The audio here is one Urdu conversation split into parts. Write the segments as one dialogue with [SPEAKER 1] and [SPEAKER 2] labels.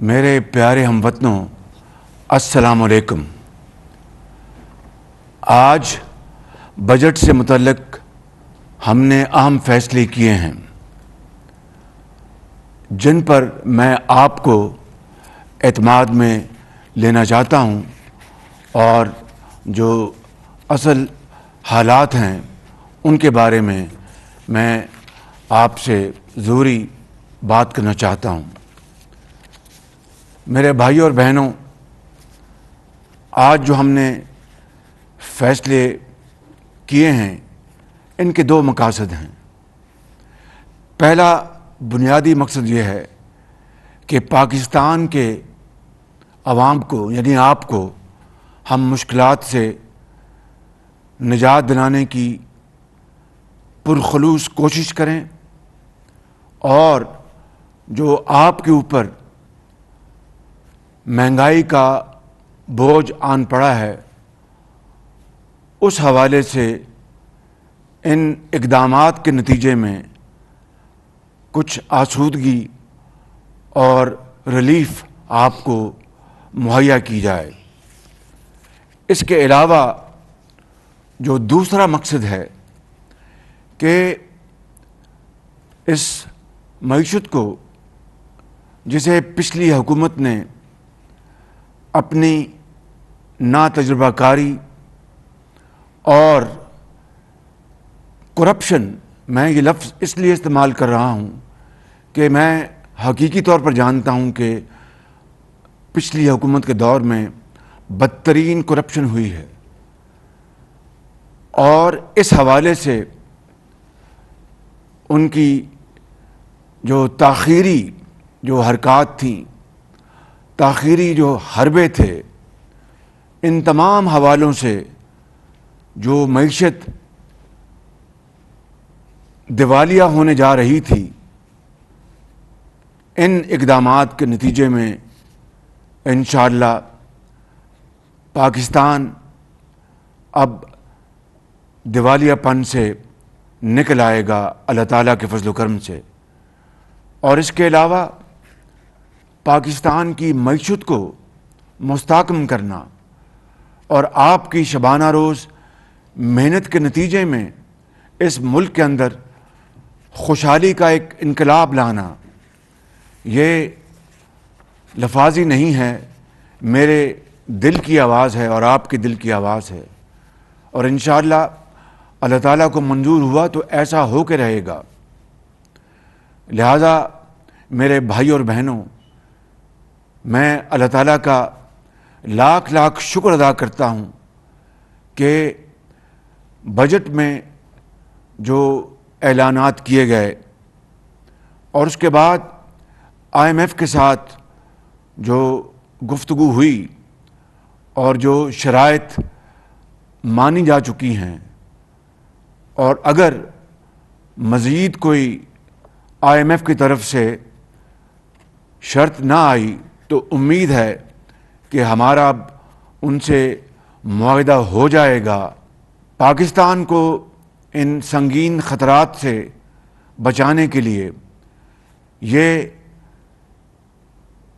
[SPEAKER 1] میرے پیارے ہم وطنوں، السلام علیکم۔ آج بجٹ سے متعلق ہم نے اہم فیصلے کیے ہیں جن پر میں آپ کو اعتماد میں لینا چاہتا ہوں، اور جو اصل حالات ہیں ان کے بارے میں آپ سے ضروری بات کرنا چاہتا ہوں۔ میرے بھائیوں اور بہنوں، آج جو ہم نے فیصلے کیے ہیں ان کے دو مقاصد ہیں۔ پہلا بنیادی مقصد یہ ہے کہ پاکستان کے عوام کو، یعنی آپ کو، ہم مشکلات سے نجات دلانے کی پرخلوص کوشش کریں، اور جو آپ کے اوپر مہنگائی کا بوجھ آن پڑا ہے اس حوالے سے ان اقدامات کے نتیجے میں کچھ آسودگی اور ریلیف آپ کو مہیا کی جائے۔ اس کے علاوہ جو دوسرا مقصد ہے کہ اس معیشت کو، جسے پچھلی حکومت نے اپنی ناتجربہ کاری اور کرپشن، میں یہ لفظ اس لیے استعمال کر رہا ہوں کہ میں حقیقی طور پر جانتا ہوں کہ پچھلی حکومت کے دور میں بدترین کرپشن ہوئی ہے، اور اس حوالے سے ان کی جو تاخیری جو حرکات تھیں، تاخیری جو حربے تھے، ان تمام حوالوں سے جو معیشت دیوالیہ ہونے جا رہی تھی، ان اقدامات کے نتیجے میں انشاءاللہ پاکستان اب دیوالیہ پن سے نکل آئے گا اللہ تعالیٰ کے فضل و کرم سے۔ اور اس کے علاوہ پاکستان کی معیشت کو مستحکم کرنا اور آپ کی شبانہ روز محنت کے نتیجے میں اس ملک کے اندر خوشحالی کا ایک انقلاب لانا، یہ لفاظی نہیں ہے، میرے دل کی آواز ہے اور آپ کے دل کی آواز ہے، اور انشاءاللہ اللہ تعالیٰ کو منظور ہوا تو ایسا ہو کے رہے گا۔ لہذا میرے بھائی اور بہنوں، میں اللہ تعالیٰ کا لاکھ لاکھ شکر ادا کرتا ہوں کہ بجٹ میں جو اعلانات کیے گئے اور اس کے بعد IMF کے ساتھ جو گفتگو ہوئی اور جو شرائط مانی جا چکی ہیں، اور اگر مزید کوئی IMF کی طرف سے شرط نہ آئی تو امید ہے کہ ہمارا اب ان سے معاہدہ ہو جائے گا۔ پاکستان کو ان سنگین خطرات سے بچانے کے لیے یہ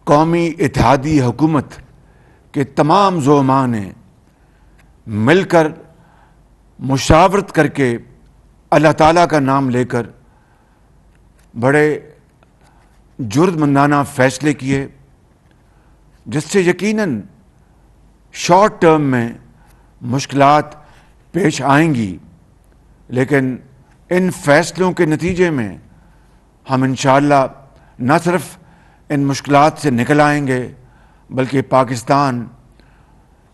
[SPEAKER 1] قومی اتحادی حکومت کے تمام زعماء نے مل کر مشاورت کر کے اللہ تعالیٰ کا نام لے کر بڑے جرأتمندانہ فیصلے کیے، جس سے یقیناً شارٹ ٹرم میں مشکلات پیش آئیں گی، لیکن ان فیصلوں کے نتیجے میں ہم انشاءاللہ نہ صرف ان مشکلات سے نکل آئیں گے بلکہ پاکستان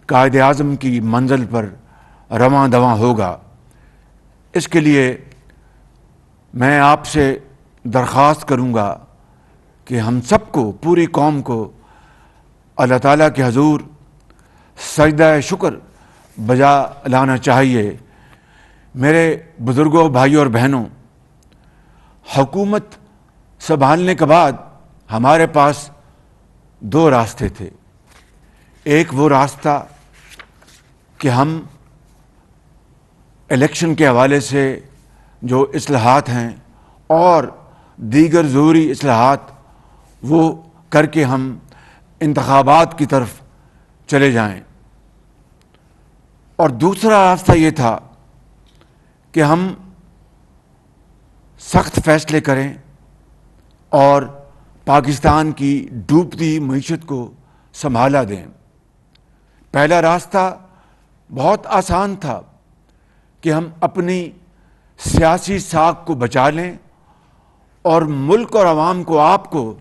[SPEAKER 1] قائد اعظم کی منزل پر رواں دواں ہوگا۔ اس کے لیے میں آپ سے درخواست کروں گا کہ ہم سب کو، پوری قوم کو اللہ تعالیٰ کے حضور سجدہ شکر بجا لانا چاہیے۔ میرے بزرگوں، بھائیوں اور بہنوں، حکومت سنبھالنے کے بعد ہمارے پاس دو راستے تھے۔ ایک وہ راستہ کہ ہم الیکشن کے حوالے سے جو اصلاحات ہیں اور دیگر ضروری اصلاحات وہ کر کے ہم انتخابات کی طرف چلے جائیں، اور دوسرا راستہ یہ تھا کہ ہم سخت فیصلے کریں اور پاکستان کی ڈوبتی معیشت کو سنبھالا دیں۔ پہلا راستہ بہت آسان تھا کہ ہم اپنی سیاسی ساکھ کو بچا لیں اور ملک اور عوام کو، آپ کو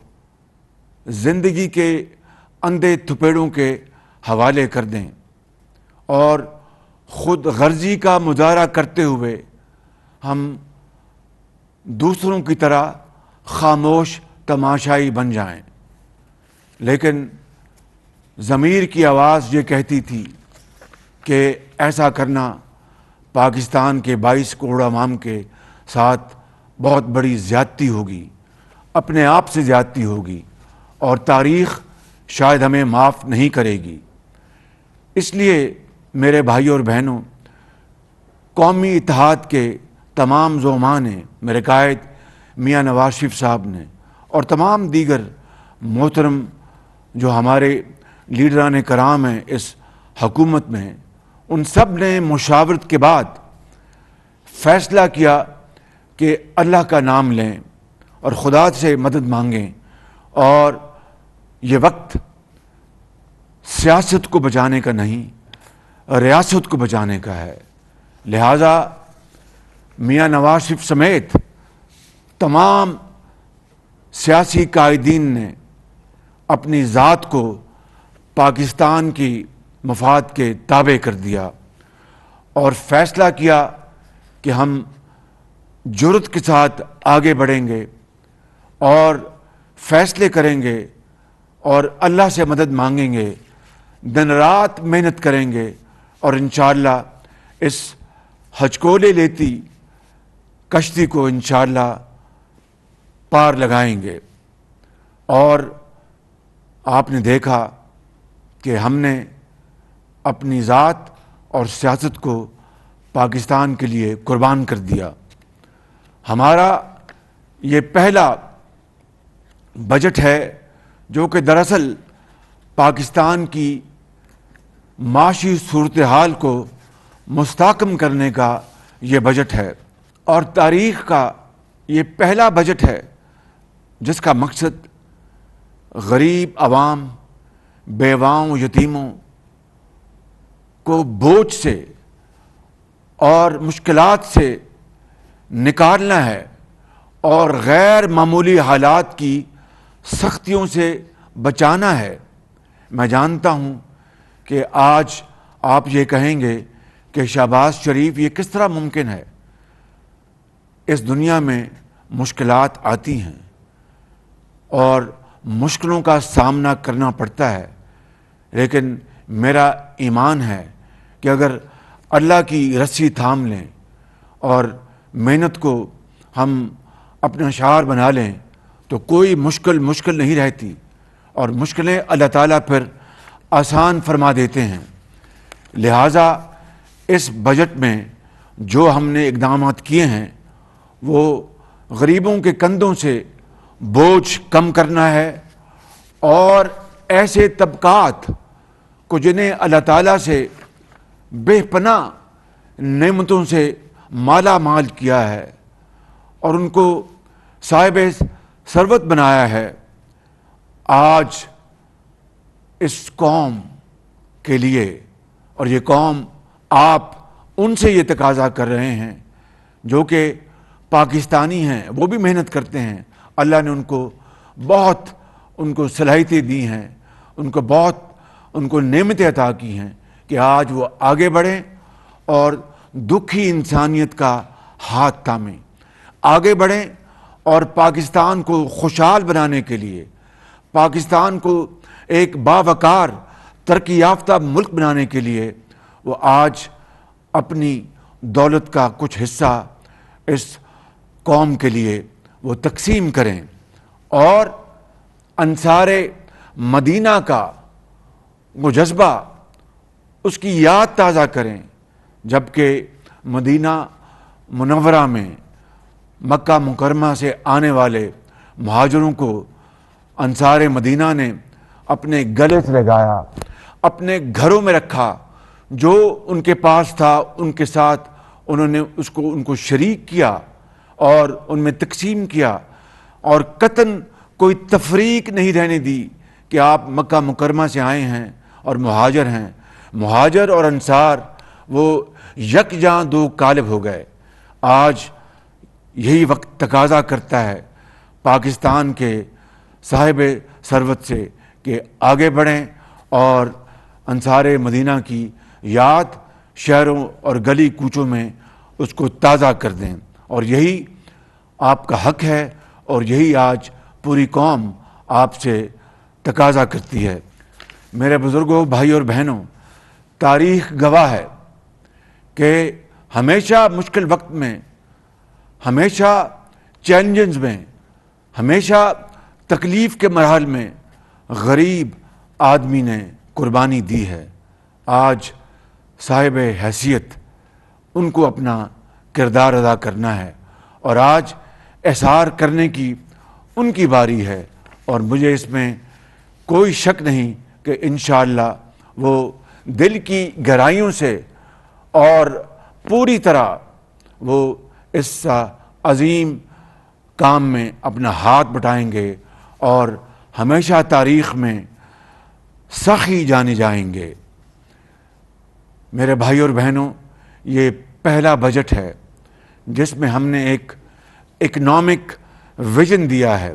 [SPEAKER 1] زندگی کے اندھے تھپیڑوں کے حوالے کر دیں اور خود غرضی کا مظاہرہ کرتے ہوئے ہم دوسروں کی طرح خاموش تماشائی بن جائیں۔ لیکن ضمیر کی آواز یہ کہتی تھی کہ ایسا کرنا پاکستان کے 22 کروڑ عوام کے ساتھ بہت بڑی زیادتی ہوگی، اپنے آپ سے زیادتی ہوگی، اور تاریخ شاید ہمیں معاف نہیں کرے گی۔ اس لیے میرے بھائیوں اور بہنوں، قومی اتحاد کے تمام زعماء نے، میرے قائد میاں نواز شریف صاحب نے، اور تمام دیگر محترم جو ہمارے لیڈران کرام ہیں اس حکومت میں، ان سب نے مشاورت کے بعد فیصلہ کیا کہ اللہ کا نام لیں اور خدا سے مدد مانگیں، اور یہ وقت سیاست کو بچانے کا نہیں، ریاست کو بچانے کا ہے۔ لہٰذا میاں نواز شریف سمیت تمام سیاسی قائدین نے اپنی ذات کو پاکستان کی مفاد کے تابع کر دیا اور فیصلہ کیا کہ ہم جرأت کے ساتھ آگے بڑھیں گے اور فیصلے کریں گے اور اللہ سے مدد مانگیں گے، دن رات محنت کریں گے، اور انشاءاللہ اس ہچکولے لیتی کشتی کو انشاءاللہ پار لگائیں گے۔ اور آپ نے دیکھا کہ ہم نے اپنی ذات اور سیاست کو پاکستان کے لیے قربان کر دیا۔ ہمارا یہ پہلا بجٹ ہے جو کہ دراصل پاکستان کی معاشی صورتحال کو مستحکم کرنے کا یہ بجٹ ہے، اور تاریخ کا یہ پہلا بجٹ ہے جس کا مقصد غریب عوام، بیواؤں، یتیموں کو بوجھ سے اور مشکلات سے نکالنا ہے اور غیر معمولی حالات کی سختیوں سے بچانا ہے۔ میں جانتا ہوں کہ آج آپ یہ کہیں گے کہ شہباز شریف یہ کس طرح ممکن ہے؟ اس دنیا میں مشکلات آتی ہیں اور مشکلوں کا سامنا کرنا پڑتا ہے، لیکن میرا ایمان ہے کہ اگر اللہ کی رسی تھام لیں اور محنت کو ہم اپنا شعار بنا لیں تو کوئی مشکل نہیں رہتی، اور مشکلیں اللہ تعالیٰ پھر آسان فرما دیتے ہیں۔ لہٰذا اس بجٹ میں جو ہم نے اقدامات کیے ہیں وہ غریبوں کے کندھوں سے بوجھ کم کرنا ہے، اور ایسے طبقات کو جنہیں اللہ تعالیٰ سے بے پناہ نعمتوں سے مالا مال کیا ہے اور ان کو صاحب ثروت بنایا ہے، آج اس قوم کے لیے، اور یہ قوم آپ ان سے یہ تقاضا کر رہے ہیں جو کہ پاکستانی ہیں، وہ بھی محنت کرتے ہیں، اللہ نے ان کو صلاحیتیں دی ہیں، ان کو نعمتیں عطا کی ہیں کہ آج وہ آگے بڑھیں اور دکھی انسانیت کا ہاتھ تھامیں، آگے بڑھیں اور پاکستان کو خوشحال بنانے کے لیے، پاکستان کو ایک باوقار ترقی یافتہ ملک بنانے کے لیے وہ آج اپنی دولت کا کچھ حصہ اس قوم کے لیے وہ تقسیم کریں، اور انصار مدینہ کا وہ جذبہ، اس کی یاد تازہ کریں، جبکہ مدینہ منورہ میں مکہ مکرمہ سے آنے والے مہاجروں کو انصار مدینہ نے اپنے گلے سے لگایا، اپنے گھروں میں رکھا، جو ان کے پاس تھا ان کے ساتھ انہوں نے ان کو شریک کیا اور ان میں تقسیم کیا، اور قطعاً کوئی تفریق نہیں رہنے دی کہ آپ مکہ مکرمہ سے آئے ہیں اور مہاجر ہیں۔ مہاجر اور انصار وہ یکجاں دو قالب ہو گئے۔ آج یہی وقت تقاضا کرتا ہے پاکستان کے صاحب ثروت سے کہ آگے بڑھیں اور انصار مدینہ کی یاد شہروں اور گلی کوچوں میں اس کو تازہ کر دیں، اور یہی آپ کا حق ہے، اور یہی آج پوری قوم آپ سے تقاضا کرتی ہے۔ میرے بزرگوں، بھائی اور بہنوں، تاریخ گواہ ہے کہ ہمیشہ مشکل وقت میں، ہمیشہ چیلنجز میں، ہمیشہ تکلیف کے مراحل میں غریب آدمی نے قربانی دی ہے۔ آج صاحب حیثیت ان کو اپنا کردار ادا کرنا ہے، اور آج احسار کرنے کی ان کی باری ہے، اور مجھے اس میں کوئی شک نہیں کہ انشاءاللہ وہ دل کی گہرائیوں سے اور پوری طرح وہ اس عظیم کام میں اپنا ہاتھ بٹائیں گے اور ہمیشہ تاریخ میں سخی جانے جائیں گے۔ میرے بھائی اور بہنوں، یہ پہلا بجٹ ہے جس میں ہم نے ایک اکنامک ویژن دیا ہے،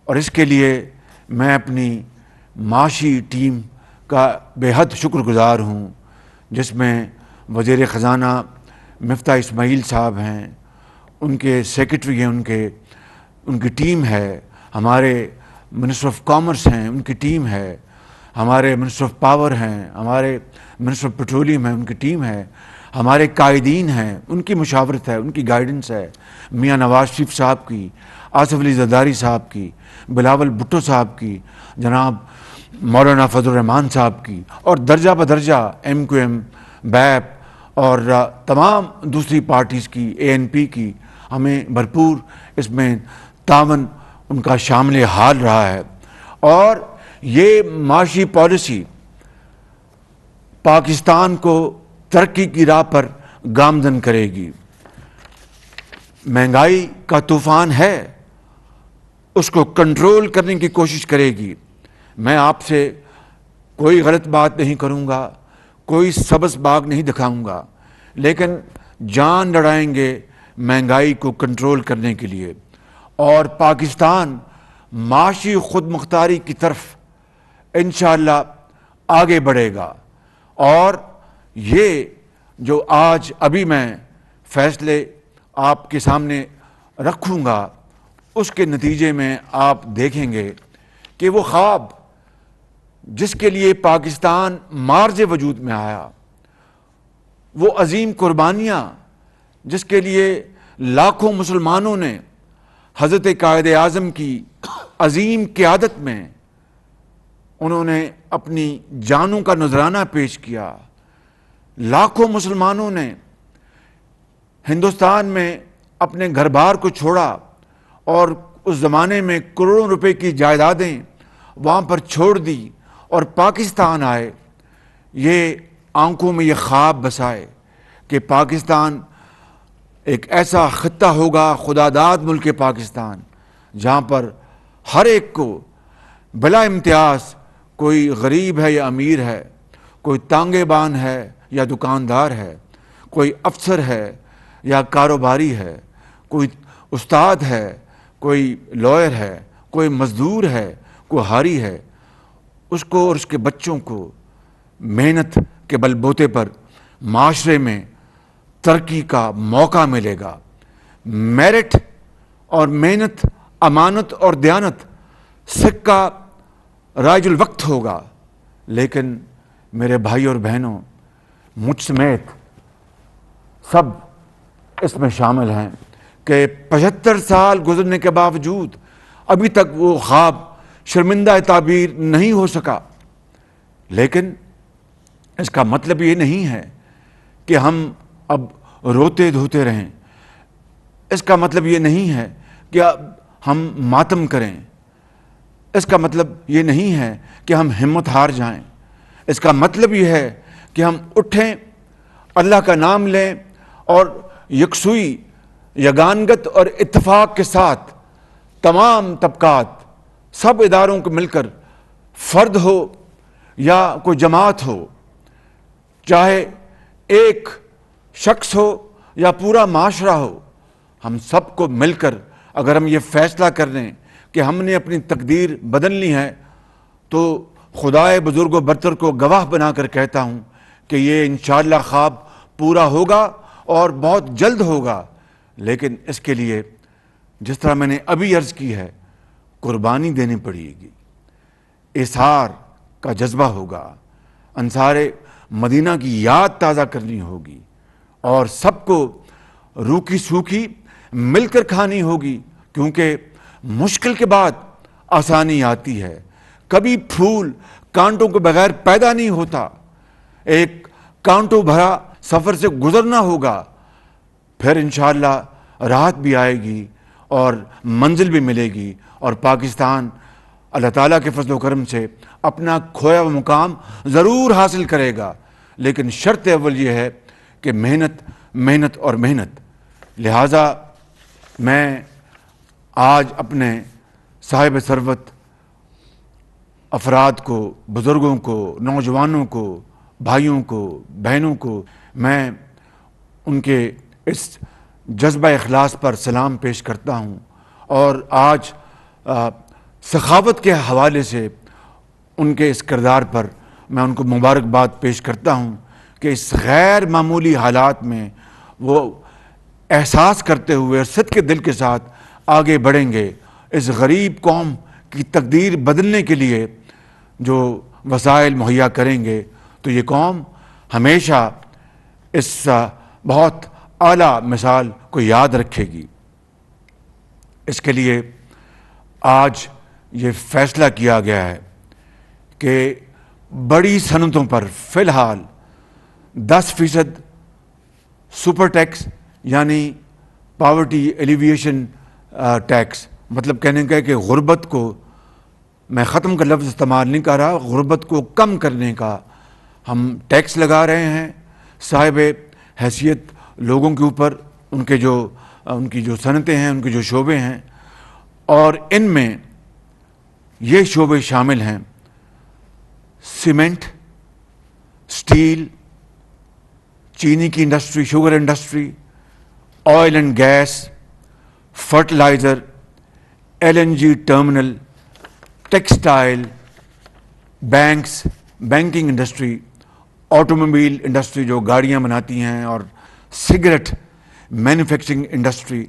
[SPEAKER 1] اور اس کے لیے میں اپنی معاشی ٹیم کا بے حد شکر گزار ہوں، جس میں وزیر خزانہ مفتاح اسماعیل صاحب ہیں، ان کے سیکرٹری ہیں، ان کی ٹیم ہے، ہمارے منسٹر آف کامرس ہیں، ان کی ٹیم ہے، ہمارے منسٹر آف پاور ہیں، ہمارے منسٹر آف پیٹرولیم ہیں، ان کی ٹیم ہے، ہمارے قائدین ہیں، ان کی مشاورت ہے، ان کی گائیڈنس ہے، میاں نواز شریف صاحب کی، آصف علی زرداری صاحب کی، بلاول بھٹو صاحب کی، جناب مولانا فضل الرحمان صاحب کی، اور درجہ بدرجہ ایم کیو ایم، بیپ اور تمام دوسری پارٹیز کی، اے این پی کی، ہمیں بھرپور اس میں تعاون ان کا شامل حال رہا ہے۔ اور یہ معاشی پالیسی پاکستان کو ترقی کی راہ پر گامزن کرے گی۔ مہنگائی کا طوفان ہے، اس کو کنٹرول کرنے کی کوشش کرے گی۔ میں آپ سے کوئی غلط بات نہیں کروں گا، کوئی سبز باغ نہیں دکھاؤں گا، لیکن جان لڑائیں گے مہنگائی کو کنٹرول کرنے کے لیے، اور پاکستان معاشی خود مختاری کی طرف انشاءاللہ آگے بڑھے گا۔ اور یہ جو آج ابھی میں فیصلے آپ کے سامنے رکھوں گا، اس کے نتیجے میں آپ دیکھیں گے کہ وہ خواب جس کے لیے پاکستان مارز وجود میں آیا، وہ عظیم قربانیاں جس کے لیے لاکھوں مسلمانوں نے حضرت قائد اعظم کی عظیم قیادت میں انہوں نے اپنی جانوں کا نذرانہ پیش کیا، لاکھوں مسلمانوں نے ہندوستان میں اپنے گھر بار کو چھوڑا اور اس زمانے میں کروڑوں روپے کی جائیدادیں وہاں پر چھوڑ دی اور پاکستان آئے۔ یہ آنکھوں میں یہ خواب بسائے کہ پاکستان ایک ایسا خطہ ہوگا، خدا داد ملک پاکستان، جہاں پر ہر ایک کو بلا امتیاز، کوئی غریب ہے یا امیر ہے، کوئی تانگے بان ہے یا دکاندار ہے، کوئی افسر ہے یا کاروباری ہے، کوئی استاد ہے، کوئی لائر ہے، کوئی مزدور ہے، کوئی حاری ہے، اس کو اور اس کے بچوں کو محنت کے بل بوتے پر معاشرے میں ترقی کا موقع ملے گا۔ میرٹ اور محنت، امانت اور دیانت سکہ رائج الوقت ہوگا، لیکن میرے بھائی اور بہنوں، مجھ سمیت سب اس میں شامل ہیں کہ 75 سال گزرنے کے باوجود ابھی تک وہ خواب شرمندہ تعبیر نہیں ہو سکا۔ لیکن اس کا مطلب یہ نہیں ہے کہ ہم اب روتے دھوتے رہیں، اس کا مطلب یہ نہیں ہے کہ اب ہم ماتم کریں، اس کا مطلب یہ نہیں ہے کہ ہم ہمت ہار جائیں. اس کا مطلب یہ ہے کہ ہم اٹھیں، اللہ کا نام لیں اور یکسوئی، یگانگت اور اتفاق کے ساتھ تمام طبقات، سب اداروں کو مل کر، فرد ہو یا کوئی جماعت ہو، چاہے ایک شخص ہو یا پورا معاشرہ ہو، ہم سب کو مل کر اگر ہم یہ فیصلہ کر لیں کہ ہم نے اپنی تقدیر بدلنی ہے، تو خدائے بزرگ و برتر کو گواہ بنا کر کہتا ہوں کہ یہ انشاءاللہ خواب پورا ہوگا اور بہت جلد ہوگا. لیکن اس کے لیے جس طرح میں نے ابھی عرض کی ہے، قربانی دینی پڑے گی، اظہار کا جذبہ ہوگا، انصار مدینہ کی یاد تازہ کرنی ہوگی اور سب کو روکھی سوکھی مل کر کھانی ہوگی، کیونکہ مشکل کے بعد آسانی آتی ہے. کبھی پھول کانٹوں کے بغیر پیدا نہیں ہوتا. ایک کانٹوں بھرا سفر سے گزرنا ہوگا، پھر انشاءاللہ راحت بھی آئے گی اور منزل بھی ملے گی، اور پاکستان اللہ تعالیٰ کے فضل و کرم سے اپنا کھویا ہوا مقام ضرور حاصل کرے گا. لیکن شرط اول یہ ہے کہ محنت، محنت اور محنت. لہٰذا میں آج اپنے صاحب ثروت افراد کو، بزرگوں کو، نوجوانوں کو، بھائیوں کو، بہنوں کو، میں ان کے اس جذبہ اخلاص پر سلام پیش کرتا ہوں. اور آج سخاوت کے حوالے سے ان کے اس کردار پر میں ان کو مبارکباد پیش کرتا ہوں کہ اس غیر معمولی حالات میں وہ احساس کرتے ہوئے اور صدق دل کے ساتھ آگے بڑھیں گے. اس غریب قوم کی تقدیر بدلنے کے لیے جو وسائل مہیا کریں گے، تو یہ قوم ہمیشہ اس بہت اعلیٰ مثال کو یاد رکھے گی. اس کے لیے آج یہ فیصلہ کیا گیا ہے کہ بڑی صنعتوں پر فی الحال 10% سپر ٹیکس یعنی پاورٹی ایلیویشن ٹیکس، مطلب کہنے کا ہے کہ غربت کو، میں ختم کا لفظ استعمال نہیں کر رہا، غربت کو کم کرنے کا ہم ٹیکس لگا رہے ہیں صاحب حیثیت لوگوں کے اوپر، ان کی جو صنعتیں ہیں، ان کے جو شعبے ہیں. اور ان میں یہ شعبے شامل ہیں: سیمنٹ، سٹیل، چینی کی industry, sugar industry, oil and gas, fertiliser, LNG terminal, textile, banks, banking industry, automobile industry جو گاڑیاں بناتی ہیں، اور سگریٹ مینوفیکچرنگ انڈسٹری.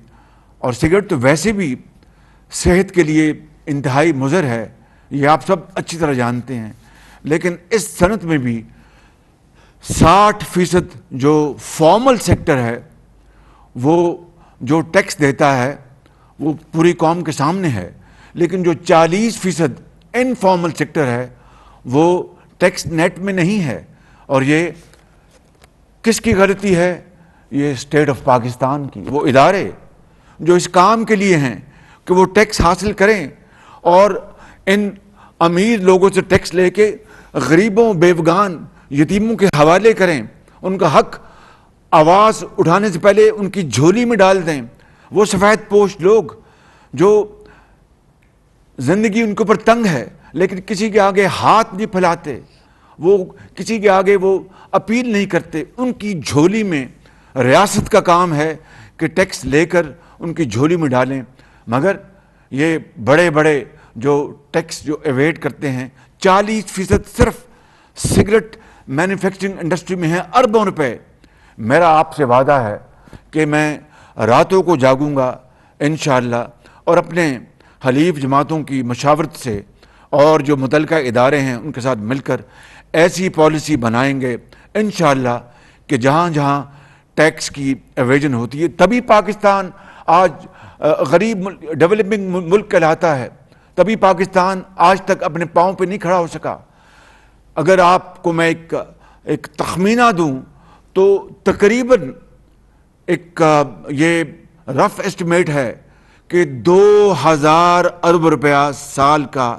[SPEAKER 1] اور سگریٹ تو ویسے بھی صحت کے لیے انتہائی مضر ہے، یہ آپ سب اچھی طرح جانتے ہیں. لیکن اس صنعت میں بھی 60% جو فارمل سیکٹر ہے، وہ جو ٹیکس دیتا ہے وہ پوری قوم کے سامنے ہے. لیکن جو 40% انفارمل سیکٹر ہے وہ ٹیکس نیٹ میں نہیں ہے. اور یہ کس کی غلطی ہے؟ یہ اسٹیٹ آف پاکستان کی. وہ ادارے جو اس کام کے لیے ہیں کہ وہ ٹیکس حاصل کریں اور ان امیر لوگوں سے ٹیکس لے کے غریبوں، بیوگان، یتیموں کے حوالے کریں، ان کا حق آواز اٹھانے سے پہلے ان کی جھولی میں ڈال دیں. وہ سفید پوش لوگ جو زندگی ان کے اوپر تنگ ہے لیکن کسی کے آگے ہاتھ نہیں پھیلاتے، وہ کسی کے آگے وہ اپیل نہیں کرتے، ان کی جھولی میں ریاست کا کام ہے کہ ٹیکس لے کر ان کی جھولی میں ڈالیں. مگر یہ بڑے بڑے جو ٹیکس جو ایویڈ کرتے ہیں، 40% صرف سگریٹ مینوفیکچرنگ انڈسٹری میں ہیں، اربوں روپے. میرا آپ سے وعدہ ہے کہ میں راتوں کو جاگوں گا انشاءاللہ، اور اپنے حلیف جماعتوں کی مشاورت سے اور جو متعلقہ ادارے ہیں ان کے ساتھ مل کر ایسی پالیسی بنائیں گے انشاءاللہ کہ جہاں جہاں ٹیکس کی ایویژن ہوتی ہے، تبھی پاکستان آج غریب ڈیولپنگ ملک کہلاتا ہے، تبھی پاکستان آج تک اپنے پاؤں پہ نہیں کھڑا ہو سکا. اگر آپ کو میں ایک تخمینہ دوں تو تقریباً ایک یہ رف اسٹیمیٹ ہے کہ 2000 ارب روپیہ سال کا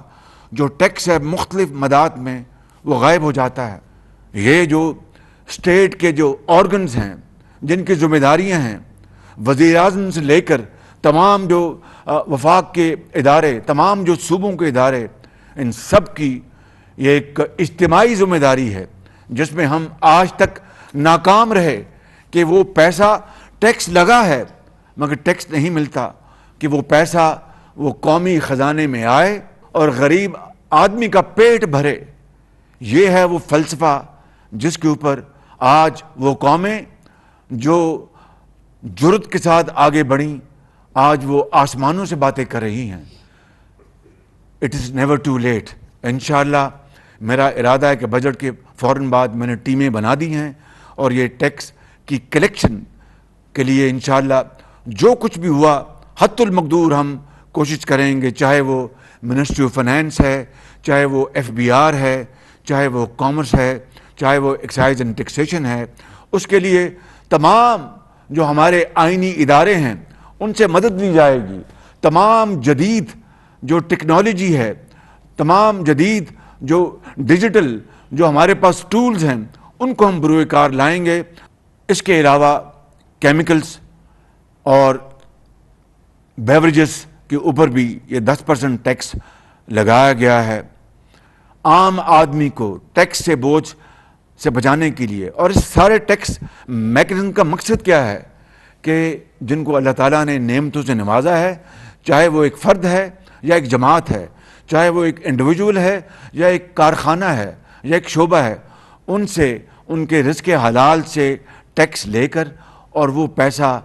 [SPEAKER 1] جو ٹیکس ہے مختلف مدات میں وہ غائب ہو جاتا ہے۔ یہ جو اسٹیٹ کے جو آرگنز ہیں جن کی ذمہ داریاں ہیں، وزیر اعظم سے لے کر تمام جو وفاق کے ادارے، تمام جو صوبوں کے ادارے، ان سب کی یہ ایک اجتماعی ذمہ داری ہے جس میں ہم آج تک ناکام رہے کہ وہ پیسہ ٹیکس لگا ہے مگر ٹیکس نہیں ملتا، کہ وہ پیسہ وہ قومی خزانے میں آئے اور غریب آدمی کا پیٹ بھرے۔ یہ ہے وہ فلسفہ جس کے اوپر آج وہ قومیں جو جرأت کے ساتھ آگے بڑھیں، آج وہ آسمانوں سے باتیں کر رہی ہیں۔ It is never too late. انشاءاللہ میرا ارادہ ہے کہ بجٹ کے فوراً بعد میں نے ٹیمیں بنا دی ہیں اور یہ ٹیکس کی کلیکشن کے لیے انشاءاللہ جو کچھ بھی ہوا حتی المقدور ہم کوشش کریں گے، چاہے وہ منسٹری آف فائنینس ہے، چاہے وہ FBR ہے، چاہے وہ کامرس ہے، چاہے وہ ایکسائز اینڈ ٹیکسیشن ہے، اس کے لیے تمام جو ہمارے آئینی ادارے ہیں ان سے مدد لی جائے گی۔ تمام جدید جو ٹیکنالوجی ہے، تمام جدید جو ڈیجیٹل جو ہمارے پاس ٹولز ہیں ان کو ہم بروئے کار لائیں گے۔ اس کے علاوہ کیمیکلز اور بیوریجز کے اوپر بھی یہ 10% ٹیکس لگایا گیا ہے عام آدمی کو ٹیکس سے بوجھ سے بچانے کے لیے۔ اور اس سارے ٹیکس میکنزم کا مقصد کیا ہے کہ جن کو اللہ تعالیٰ نے نعمتوں سے نوازا ہے، چاہے وہ ایک فرد ہے یا ایک جماعت ہے، چاہے وہ ایک انڈیویجول ہے یا ایک کارخانہ ہے یا ایک شعبہ ہے، ان سے ان کے رزق حلال سے ٹیکس لے کر اور وہ پیسہ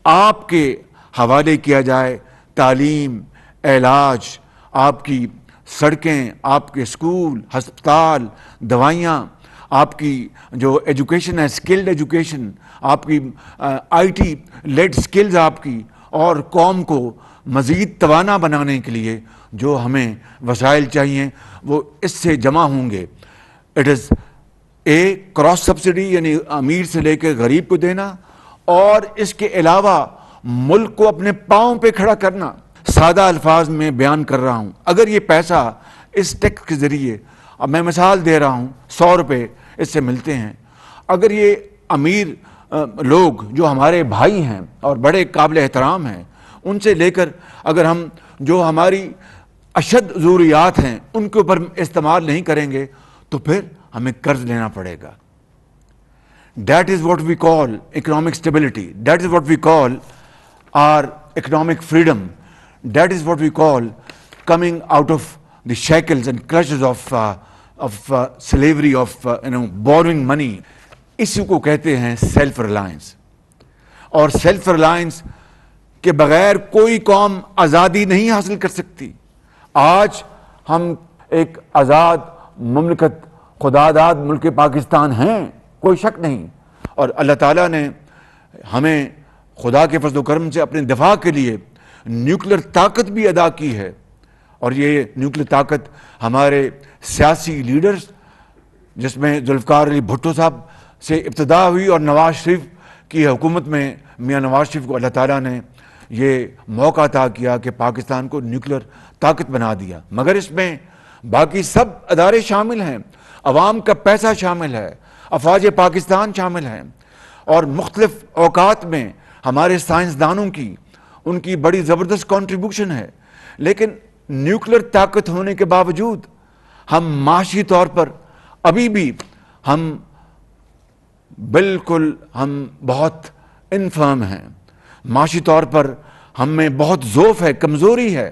[SPEAKER 1] آپ کے حوالے کیا جائے۔ تعلیم، علاج، آپ کی سڑکیں، آپ کے اسکول، ہسپتال، دوائیاں، آپ کی جو ایجوکیشن ہے، اسکلڈ ایجوکیشن، آپ کی IT لیڈ سکلز آپ کی، اور قوم کو مزید توانا بنانے کے لیے جو ہمیں وسائل چاہیے وہ اس سے جمع ہوں گے۔ اٹ از کراس سبسڈی، یعنی امیر سے لے کے غریب کو دینا، اور اس کے علاوہ ملک کو اپنے پاؤں پہ کھڑا کرنا۔ سادہ الفاظ میں بیان کر رہا ہوں، اگر یہ پیسہ اس ٹیکس کے ذریعے، اب میں مثال دے رہا ہوں، 100 روپے اس سے ملتے ہیں، اگر یہ امیر لوگ جو ہمارے بھائی ہیں اور بڑے قابل احترام ہیں ان سے لے کر اگر ہم جو ہماری اشد ضروریات ہیں ان کے اوپر استعمال نہیں کریں گے تو پھر ہمیں قرض لینا پڑے گا۔ That is what we call economic stability. That is what we call our economic freedom. That is what we call coming out of the shackles and clutches of slavery, of borrowing money. اسی کو کہتے ہیں سیلف ریلائنس۔ اور سیلف ریلائنس کے بغیر کوئی قوم آزادی نہیں حاصل کر سکتی۔ آج ہم ایک آزاد مملکت، خدا داد ملک پاکستان ہیں، کوئی شک نہیں، اور اللہ تعالیٰ نے ہمیں خدا کے فضل و کرم سے اپنے دفاع کے لیے نیوکلیر طاقت بھی ادا کی ہے، اور یہ نیوکلیر طاقت ہمارے سیاسی لیڈرز جس میں ذوالفقار علی بھٹو صاحب سے ابتدا ہوئی اور نواز شریف کی حکومت میں میاں نواز شریف کو اللہ تعالیٰ نے یہ موقع عطا کیا کہ پاکستان کو نیوکلیر طاقت بنا دیا، مگر اس میں باقی سب ادارے شامل ہیں، عوام کا پیسہ شامل ہے، افواج پاکستان شامل ہیں، اور مختلف اوقات میں ہمارے سائنسدانوں کی ان کی بڑی زبردست کنٹریبیوشن ہے۔ لیکن نیوکلیر طاقت ہونے کے باوجود ہم معاشی طور پر ابھی بھی ہم بہت انفرم ہیں، معاشی طور پر ہم میں بہت ضعف ہے، کمزوری ہے۔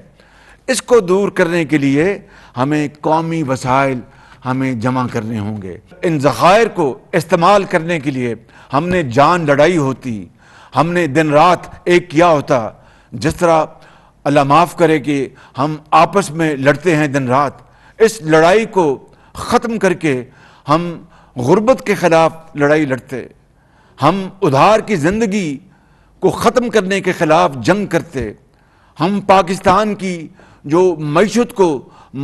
[SPEAKER 1] اس کو دور کرنے کے لیے ہمیں قومی وسائل ہمیں جمع کرنے ہوں گے۔ ان ذخائر کو استعمال کرنے کے لیے ہم نے جان لڑائی ہوتی، ہم نے دن رات ایک کیا ہوتا، جس طرح اللہ معاف کرے کہ ہم آپس میں لڑتے ہیں دن رات۔ اس لڑائی کو ختم کر کے ہم غربت کے خلاف لڑائی لڑتے، ہم ادھار کی زندگی کو ختم کرنے کے خلاف جنگ کرتے، ہم پاکستان کی جو معیشت کو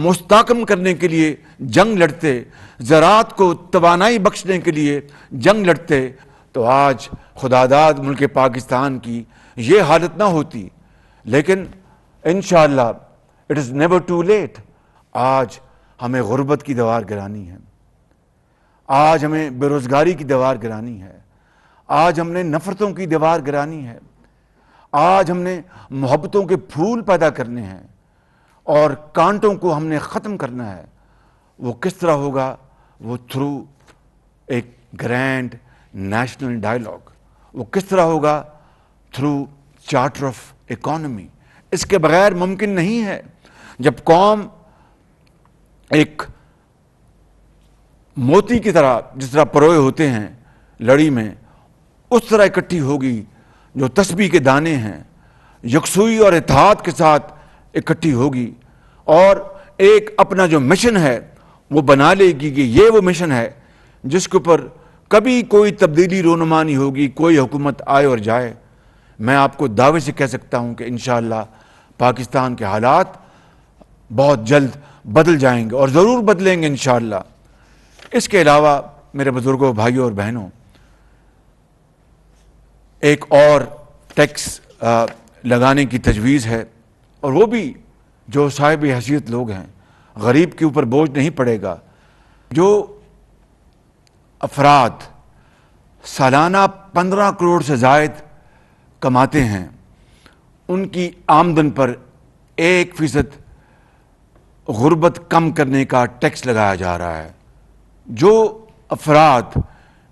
[SPEAKER 1] مستحکم کرنے کے لیے جنگ لڑتے، زراعت کو توانائی بخشنے کے لیے جنگ لڑتے، تو آج خدا داد ملک پاکستان کی یہ حالت نہ ہوتی۔ لیکن انشاءاللہ it is never too late. آج ہمیں غربت کی دیوار گرانی ہے، آج ہمیں بے روزگاری کی دیوار گرانی ہے، آج ہم نے نفرتوں کی دیوار گرانی ہے، آج ہم نے محبتوں کے پھول پیدا کرنے ہیں اور کانٹوں کو ہم نے ختم کرنا ہے۔ وہ کس طرح ہوگا؟ وہ تھرو ایک گرینڈ نیشنل ڈائیلاگ۔ وہ کس طرح ہوگا؟ Through charter of economy. اس کے بغیر ممکن نہیں ہے۔ جب قوم ایک موتی کی طرح جس طرح پروئے ہوتے ہیں لڑی میں، اس طرح اکٹھی ہوگی، جو تسبیح کے دانے ہیں، یکسوئی اور اتحاد کے ساتھ اکٹھی ہوگی اور ایک اپنا جو مشن ہے وہ بنا لے گی کہ یہ وہ مشن ہے جس کے اوپر کبھی کوئی تبدیلی رونما نہیں ہوگی، کوئی حکومت آئے اور جائے۔ میں آپ کو دعوے سے کہہ سکتا ہوں کہ انشاءاللہ پاکستان کے حالات بہت جلد بدل جائیں گے اور ضرور بدلیں گے انشاءاللہ۔ اس کے علاوہ میرے بزرگوں، بھائیوں اور بہنوں، ایک اور ٹیکس لگانے کی تجویز ہے، اور وہ بھی جو صاحب حیثیت لوگ ہیں، غریب کے اوپر بوجھ نہیں پڑے گا۔ جو افراد سالانہ 15 کروڑ سے زائد کماتے ہیں، ان کی آمدن پر 1% غربت کم کرنے کا ٹیکس لگایا جا رہا ہے۔ جو افراد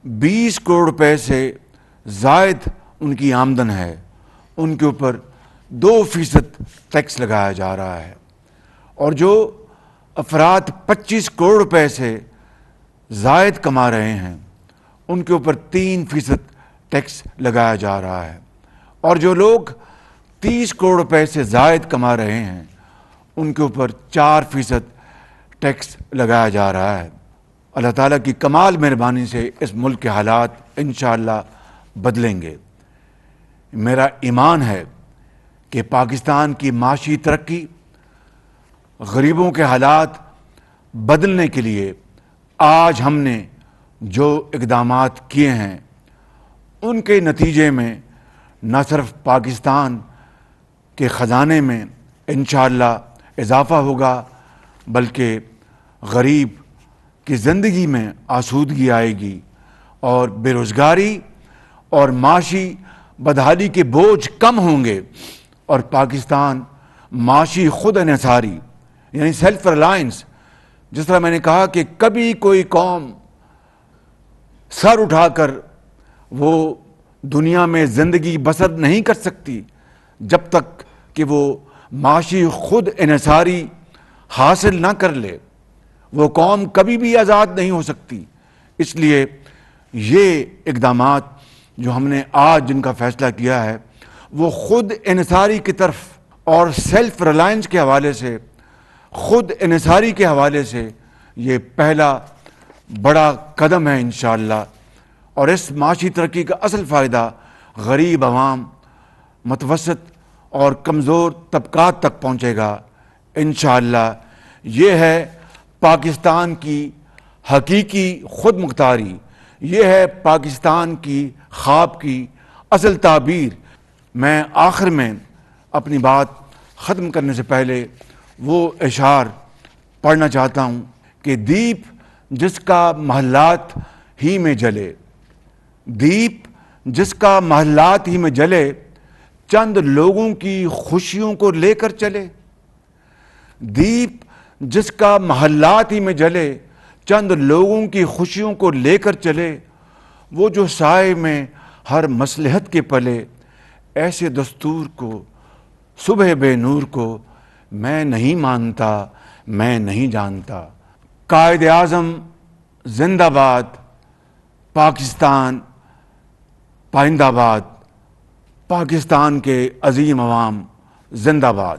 [SPEAKER 1] 20 کروڑ روپے سے زائد ان کی آمدن ہے، ان کے اوپر 2% ٹیکس لگایا جا رہا ہے، اور جو افراد 25 کروڑ روپے سے زائد کما رہے ہیں، ان کے اوپر 3% ٹیکس لگایا جا رہا ہے، اور جو لوگ 30 کروڑ روپے سے زائد کما رہے ہیں، ان کے اوپر 4% ٹیکس لگایا جا رہا ہے۔ اللہ تعالیٰ کی کمال مہربانی سے اس ملک کے حالات انشاءاللہ بدلیں گے۔ میرا ایمان ہے کہ پاکستان کی معاشی ترقی، غریبوں کے حالات بدلنے کے لیے آج ہم نے جو اقدامات کیے ہیں، ان کے نتیجے میں نہ صرف پاکستان کے خزانے میں انشاءاللہ اضافہ ہوگا، بلکہ غریب کی زندگی میں آسودگی آئے گی اور بے روزگاری اور معاشی بدحالی کے بوجھ کم ہوں گے، اور پاکستان معاشی خود انحصاری یعنی سیلف ریلائنس، جس طرح میں نے کہا کہ کبھی کوئی قوم سر اٹھا کر وہ دنیا میں زندگی بسر نہیں کر سکتی جب تک کہ وہ معاشی خود انحصاری حاصل نہ کر لے، وہ قوم کبھی بھی آزاد نہیں ہو سکتی۔ اس لیے یہ اقدامات جو ہم نے آج جن کا فیصلہ کیا ہے، وہ خود انحصاری کی طرف اور سیلف ریلائنس کے حوالے سے، خود انحصاری کے حوالے سے یہ پہلا بڑا قدم ہے انشاءاللہ، اور اس معاشی ترقی کا اصل فائدہ غریب عوام، متوسط اور کمزور طبقات تک پہنچے گا انشاءاللہ۔ یہ ہے پاکستان کی حقیقی خود مختاری، یہ ہے پاکستان کی خواب کی اصل تعبیر۔ میں آخر میں اپنی بات ختم کرنے سے پہلے وہ اشعار پڑھنا چاہتا ہوں کہ دیپ جس کا محلات ہی میں جلے، دیپ جس کا محلات ہی میں جلے، چند لوگوں کی خوشیوں کو لے کر چلے۔ دیپ جس کا محلات ہی میں جلے، چند لوگوں کی خوشیوں کو لے کر چلے، وہ جو سائے میں ہر مصلحت کے پلے، ایسے دستور کو، صبح بے نور کو، میں نہیں مانتا، میں نہیں جانتا۔ قائد اعظم زندہ باد، پاکستان پائندہ باد، پاکستان کے عظیم عوام زندہ باد۔